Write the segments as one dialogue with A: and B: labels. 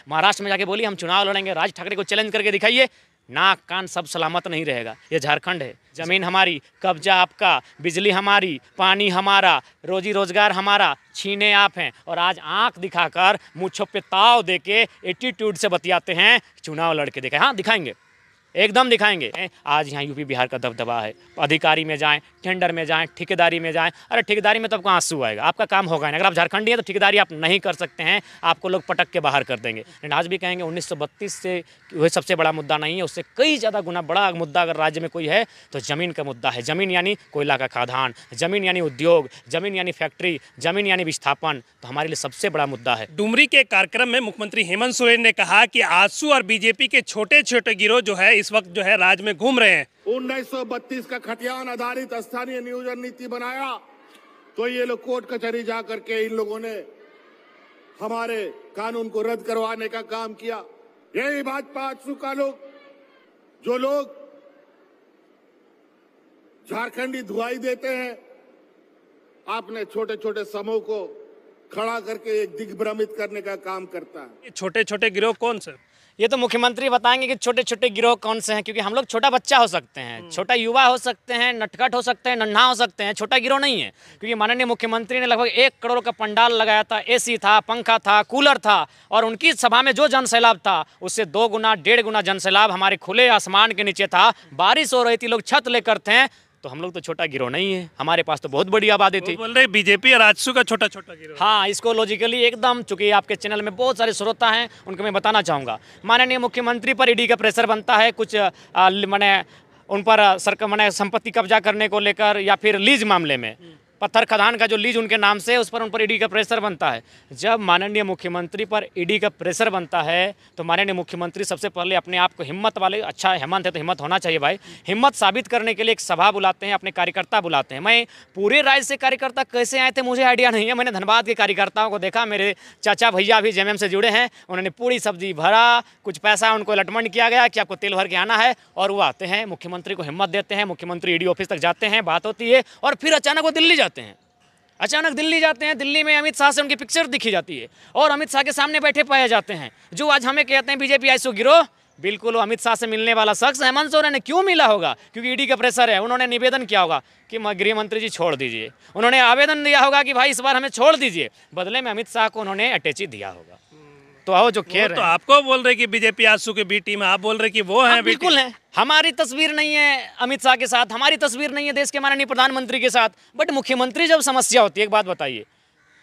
A: महाराष्ट्र में जाके बोली हम चुनाव लड़ेंगे, राज ठाकरे को चैलेंज करके दिखाइए, नाक कान सब सलामत नहीं रहेगा। ये झारखंड है, ज़मीन हमारी, कब्जा आपका, बिजली हमारी, पानी हमारा, रोजी रोजगार हमारा, छीने आप हैं। और आज आंख दिखाकर मुँछों पे ताव देके एटीट्यूड से बतियाते हैं चुनाव लड़के दिखाए। हाँ दिखाएंगे, एकदम दिखाएंगे। आज यहाँ यूपी बिहार का दबदबा है, अधिकारी में जाएं, टेंडर में जाएं, ठेकेदारी में जाएं। अरे ठेकेदारी में तो आपको आंसू आएगा, आपका काम होगा नहीं। अगर आप झारखंडी हैं तो ठेकेदारी आप नहीं कर सकते हैं, आपको लोग पटक के बाहर कर देंगे। लेकिन आज भी कहेंगे 1932 से वह सबसे बड़ा मुद्दा नहीं है, उससे कई ज़्यादा गुना बड़ा मुद्दा अगर राज्य में कोई है तो ज़मीन का मुद्दा है। ज़मीन यानी कोयला का खादान, ज़मीन यानी उद्योग, ज़मीन यानी फैक्ट्री, ज़मीन यानी विस्थापन, तो हमारे लिए सबसे बड़ा मुद्दा है।
B: डुमरी के कार्यक्रम में मुख्यमंत्री हेमंत सोरेन ने कहा कि आजसू और बीजेपी के छोटे छोटे गिरोह जो है इस वक्त जो है राज्य में घूम रहे हैं।
C: 1932 का खतियान आधारित स्थानीय नियोजन नीति बनाया तो ये लोग कोर्ट कचहरी जा करके इन लोगों ने हमारे कानून को रद्द करवाने का काम किया। यही भाजपा आजसू का लोग, जो लोग झारखंडी धुआई देते हैं, आपने छोटे छोटे समूह को खड़ा करके एक दिग्भ्रमित करने का काम करता है।
B: छोटे छोटे गिरोह कौन से?
A: ये तो मुख्यमंत्री बताएंगे कि छोटे छोटे गिरोह कौन से हैं, क्योंकि हम लोग छोटा बच्चा हो सकते हैं, छोटा युवा हो सकते हैं, नटखट हो सकते हैं, नन्हा हो सकते हैं, छोटा गिरोह नहीं है। क्योंकि माननीय मुख्यमंत्री ने लगभग 1 करोड़ का पंडाल लगाया था, एसी था, पंखा था, कूलर था, और उनकी सभा में जो जनसैलाब था उससे 2 गुना 1.5 गुना जनसैलाब हमारे खुले आसमान के नीचे था। बारिश हो रही थी, लोग छत लेकर थे। तो हम लोग तो छोटा गिरोह नहीं है, हमारे पास तो बहुत बड़ी आबादी थी।
B: बोल रहे बीजेपी और आजसू का छोटा छोटा गिरोह।
A: हाँ, इसको लॉजिकली एकदम, चूंकि आपके चैनल में बहुत सारे श्रोता हैं, उनको मैं बताना चाहूँगा। माननीय मुख्यमंत्री पर ईडी का प्रेशर बनता है, कुछ मैंने उन पर सरकार मैंने संपत्ति कब्जा करने को लेकर, या फिर लीज मामले में पत्थर खदान का जो लीज उनके नाम से है उस पर उन पर ईडी का प्रेशर बनता है। जब माननीय मुख्यमंत्री पर ईडी का प्रेशर बनता है तो माननीय मुख्यमंत्री सबसे पहले अपने आप को हिम्मत वाले, अच्छा हेमंत है तो हिम्मत होना चाहिए भाई, हिम्मत साबित करने के लिए एक सभा बुलाते हैं, अपने कार्यकर्ता बुलाते हैं। मैं पूरे राज्य से कार्यकर्ता कैसे आए थे मुझे आइडिया नहीं है। मैंने धनबाद के कार्यकर्ताओं को देखा, मेरे चाचा भैया भी जेएमएम से जुड़े हैं, उन्होंने पूरी सब्जी भरा, कुछ पैसा उनको अलॉटमेंट किया गया कि आपको तेल भर के आना है, और वो आते हैं, मुख्यमंत्री को हिम्मत देते हैं, मुख्यमंत्री ईडी ऑफिस तक जाते हैं, बात होती है, और फिर अचानक वो दिल्ली जाते हैं। अचानक दिल्ली जाते हैं, दिल्ली में अमित शाह से उनकी पिक्चर दिखी जाती है और अमित शाह के सामने बैठे पाए जाते हैं। जो आज हमें कहते हैं बीजेपी आजसू गिरोह, बिल्कुल वो अमित शाह से मिलने वाला शख्स हेमंत सोरेन ने क्यों मिला होगा? क्योंकि ईडी का प्रेशर है। उन्होंने निवेदन किया होगा कि गृह मंत्री जी छोड़ दीजिए, उन्होंने आवेदन दिया होगा कि भाई इस बार हमें छोड़ दीजिए, बदले में अमित शाह को उन्होंने अटैची दिया होगा। तो आओ जो कह रहे
B: तो आपको बोल रहे कि बीजेपी आजसू की बी टीम, आप बोल रहे कि वो है?
A: बिल्कुल है। हमारी तस्वीर नहीं है अमित शाह के साथ, हमारी तस्वीर नहीं है देश के माननीय प्रधानमंत्री के साथ, बट मुख्यमंत्री जब समस्या होती है, एक बात बताइए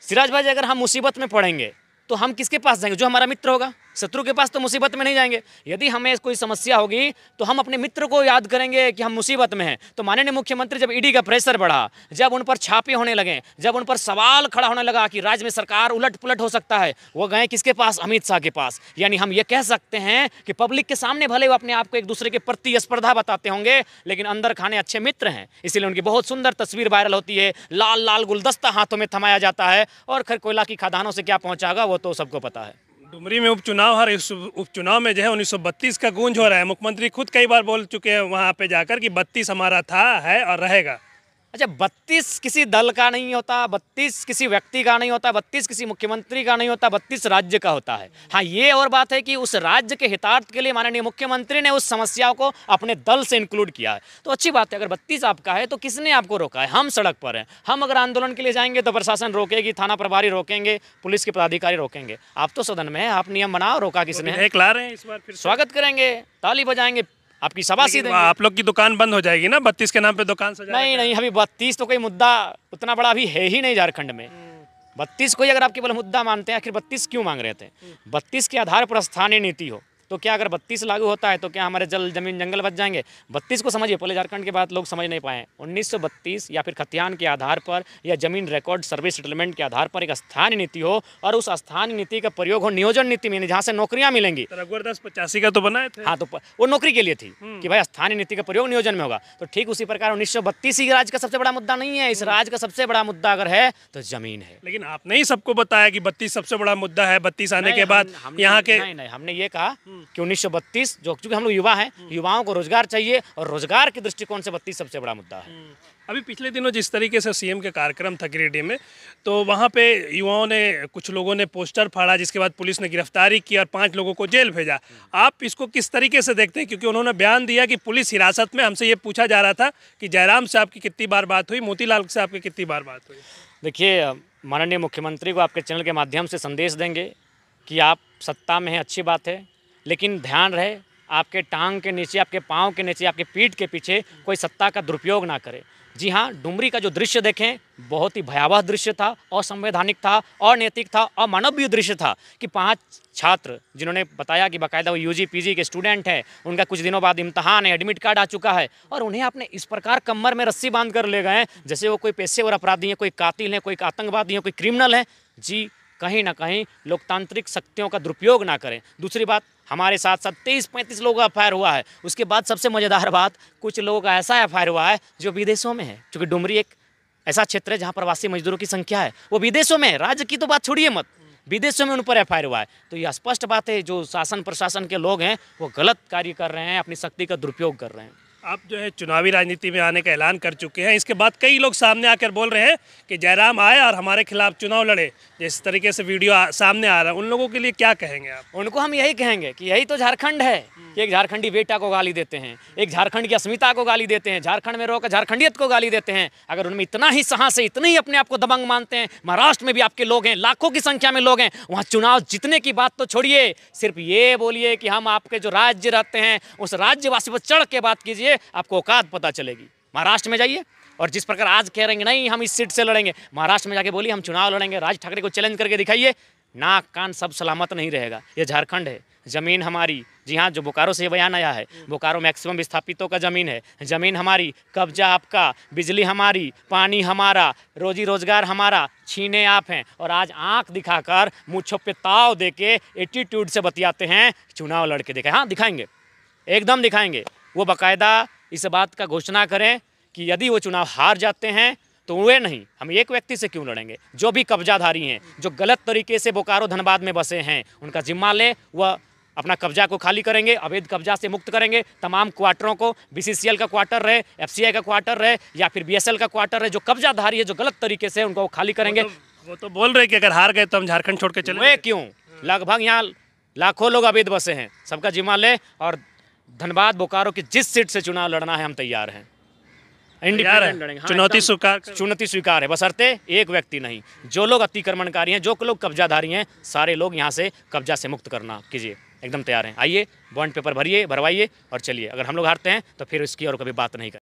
A: सिराज भाई, अगर हम मुसीबत में पड़ेंगे तो हम किसके पास जाएंगे? जो हमारा मित्र होगा। शत्रु के पास तो मुसीबत में नहीं जाएंगे। यदि हमें कोई समस्या होगी तो हम अपने मित्र को याद करेंगे कि हम मुसीबत में हैं। तो माननीय मुख्यमंत्री जब ईडी का प्रेशर बढ़ा, जब उन पर छापे होने लगे, जब उन पर सवाल खड़ा होने लगा कि राज्य में सरकार उलट पुलट हो सकता है, वो गए किसके पास? अमित शाह के पास। यानी हम ये कह सकते हैं कि पब्लिक के सामने भले वो अपने आप को एक दूसरे के प्रतिस्पर्धा बताते होंगे, लेकिन अंदर खाने अच्छे मित्र हैं। इसीलिए उनकी बहुत सुंदर तस्वीर वायरल होती है, लाल लाल गुलदस्ता हाथों में थमाया जाता है, और खैर कोयला की खदानों से क्या पहुंचागा वो तो सबको पता है।
B: डुमरी में उपचुनाव है, इस उपचुनाव में जो है 1932 का गूंज हो रहा है। मुख्यमंत्री खुद कई बार बोल चुके हैं वहां पे जाकर कि 32 हमारा था, है और रहेगा।
A: अच्छा, 32 किसी दल का नहीं होता, 32 किसी व्यक्ति का नहीं होता, 32 किसी मुख्यमंत्री का नहीं होता, 32 राज्य का होता है। हाँ, ये और बात है कि उस राज्य के हितार्थ के लिए माननीय मुख्यमंत्री ने उस समस्याओं को अपने दल से इंक्लूड किया है, तो अच्छी बात है। अगर 32 आपका है तो किसने आपको रोका है? हम सड़क पर हैं। हम अगर आंदोलन के लिए जाएंगे तो प्रशासन रोकेगी, थाना प्रभारी रोकेंगे, पुलिस के पदाधिकारी रोकेंगे। आप तो सदन में हैं, आप नियम बनाओ, रोका किसने?
B: ला रहे हैं इस बार, फिर
A: स्वागत करेंगे, ताली बजाएंगे, आपकी सभा सी देंगे।
B: आप लोग की दुकान बंद हो जाएगी ना 32 के नाम पे दुकान सजा?
A: नहीं, अभी 32 तो कोई मुद्दा उतना बड़ा अभी है ही नहीं झारखंड में। 32 कोई अगर आप केवल मुद्दा मानते हैं, आखिर 32 क्यों मांग रहे थे? 32 के आधार पर स्थानीय नीति हो तो क्या अगर 32 लागू होता है तो क्या हमारे जल जमीन जंगल बच जाएंगे? 32 को समझिए, पहले झारखंड की बात लोग समझ नहीं पाए। 1932 या फिर खतियान के आधार पर या जमीन रिकॉर्ड सर्वे सेटलमेंट के आधार पर एक स्थानीय नीति हो, और उस स्थानीय नीति का प्रयोग हो नियोजन नीति में, जहाँ से नौकरियाँ मिलेंगी।
B: 1085 का तो बनाए थे।
A: हाँ, तो वो नौकरी के लिए थी कि भाई स्थानीय नीति का प्रयोग नियोजन में होगा। तो ठीक उसी प्रकार 1932 ही राज्य का सबसे बड़ा मुद्दा नहीं है। इस राज्य का सबसे बड़ा मुद्दा अगर है तो जमीन है।
B: लेकिन आपने ही सबको बताया कि 32 सबसे बड़ा मुद्दा है। 32 आने के बाद यहाँ के
A: नहीं, हमने ये कहा कि 1932 जो, क्योंकि हम लोग युवा हैं, युवाओं को रोजगार चाहिए और रोजगार के दृष्टिकोण से 32 सबसे बड़ा मुद्दा है।
B: अभी पिछले दिनों जिस तरीके से सीएम के कार्यक्रम था गिरिडीह में, तो वहाँ पे युवाओं ने, कुछ लोगों ने पोस्टर फाड़ा, जिसके बाद पुलिस ने गिरफ्तारी की और 5 लोगों को जेल भेजा। आप इसको किस तरीके से देखते हैं? क्योंकि उन्होंने बयान दिया कि पुलिस हिरासत में, हमसे ये पूछा जा रहा था कि जयराम से आपकी कितनी बार बात हुई, मोतीलाल से आपकी कितनी बार बात हुई?
A: देखिए, माननीय मुख्यमंत्री को आपके चैनल के माध्यम से संदेश देंगे कि आप सत्ता में हैं, अच्छी बात है, लेकिन ध्यान रहे आपके टांग के नीचे, आपके पाँव के नीचे, आपके पीठ के पीछे कोई सत्ता का दुरुपयोग ना करे। जी हाँ, डुमरी का जो दृश्य देखें, बहुत ही भयावह दृश्य था, असंवैधानिक था, अनैतिक था, अमानवीय दृश्य था कि 5 छात्र जिन्होंने बताया कि बाकायदा वो यूजी पीजी के स्टूडेंट हैं, उनका कुछ दिनों बाद इम्तहान है, एडमिट कार्ड आ चुका है, और उन्हें आपने इस प्रकार कमर में रस्सी बांध कर ले गए जैसे वो कोई पेशेवर अपराधी हैं, कोई कातिल हैं, कोई आतंकवादी हैं, कोई क्रिमिनल है। जी, कहीं ना कहीं लोकतांत्रिक शक्तियों का दुरुपयोग ना करें। दूसरी बात, हमारे साथ साथ 23-35 लोगों का एफआईआर हुआ है। उसके बाद सबसे मज़ेदार बात, कुछ लोगों का ऐसा एफआईआर हुआ है जो विदेशों में है, क्योंकि डुमरी एक ऐसा क्षेत्र है जहाँ प्रवासी मजदूरों की संख्या है, वो विदेशों में है। राज्य की तो बात छोड़िए मत, विदेशों में उन पर एफआईआर हुआ है। तो यह स्पष्ट बात है, जो शासन प्रशासन के लोग हैं वो गलत कार्य कर रहे हैं, अपनी शक्ति का दुरुपयोग कर रहे हैं।
B: आप जो है चुनावी राजनीति में आने का ऐलान कर चुके हैं, इसके बाद कई लोग सामने आकर बोल रहे हैं कि जयराम आए और हमारे खिलाफ चुनाव लड़े, जिस तरीके से वीडियो सामने आ रहा है, उन लोगों के लिए क्या कहेंगे आप?
A: उनको हम यही कहेंगे कि यही तो झारखंड है कि एक झारखंडी बेटा को गाली देते हैं, एक झारखंड की अस्मिता को गाली देते हैं, झारखंड में रहकर झारखंडियत को गाली देते हैं। अगर उनमें इतना ही साहस है, इतने ही अपने आप को दबंग मानते हैं, महाराष्ट्र में भी आपके लोग हैं, लाखों की संख्या में लोग हैं, वहाँ चुनाव जीतने की बात तो छोड़िए, सिर्फ ये बोलिए कि हम आपके जो राज्य रहते हैं उस राज्यवासी पर चढ़ के बात कीजिए, आपको औकात पता चलेगी। महाराष्ट्र में जाइए, और जिस प्रकार आज कह रहे हैं नहीं हम इस सीट से लड़ेंगे, महाराष्ट्र में जाके बोलिए हम चुनाव लड़ेंगे, राज ठाकरे को चैलेंज करके दिखाइए, नाक कान सब सलामत नहीं रहेगा। ये झारखंड है, ज़मीन हमारी। जी हाँ, जो बोकारो से ये बयान आया है, बोकारो मैक्सिमम विस्थापितों का ज़मीन है, ज़मीन हमारी, कब्जा आपका, बिजली हमारी, पानी हमारा, रोजी रोजगार हमारा, छीने आप हैं, और आज आंख दिखाकर मुँह पे ताव दे के एटीट्यूड से बतियाते हैं चुनाव लड़के दिखाए। हाँ, दिखाएंगे, एकदम दिखाएंगे। वो बाकायदा इस बात का घोषणा करें कि यदि वो चुनाव हार जाते हैं तो वे नहीं, हम एक व्यक्ति से क्यों लड़ेंगे, जो भी कब्जाधारी हैं, जो गलत तरीके से बोकारो धनबाद में बसे हैं, उनका जिम्मा ले, वह अपना कब्जा को खाली करेंगे, अवैध कब्जा से मुक्त करेंगे, तमाम क्वार्टरों को, बीसीसीएल का क्वार्टर रहे, एफसीआई का क्वार्टर रहे, या फिर बीएसएल का क्वार्टर रहे, जो कब्जाधारी है, जो गलत तरीके से, उनको खाली करेंगे।
B: वो तो बोल रहे कि अगर हार गए तो हम झारखंड छोड़ के चले।
A: वे क्यों, लगभग यहाँ लाखों लोग अवैध बसे हैं, सबका जिम्मा ले, और धनबाद बोकारो की जिस सीट से चुनाव लड़ना है हम तैयार हैं, इंडिपेंडेंट लड़ेंगे। हाँ, चुनौती स्वीकार है, बशर्ते एक व्यक्ति नहीं, जो लोग अतिक्रमणकारी हैं, जो लोग कब्जाधारी हैं, सारे लोग यहाँ से कब्जा से मुक्त करना कीजिए, एकदम तैयार हैं। आइए, बॉन्ड पेपर भरिए, भरवाइए और चलिए। अगर हम लोग हारते हैं तो फिर इसकी और कभी बात नहीं करें।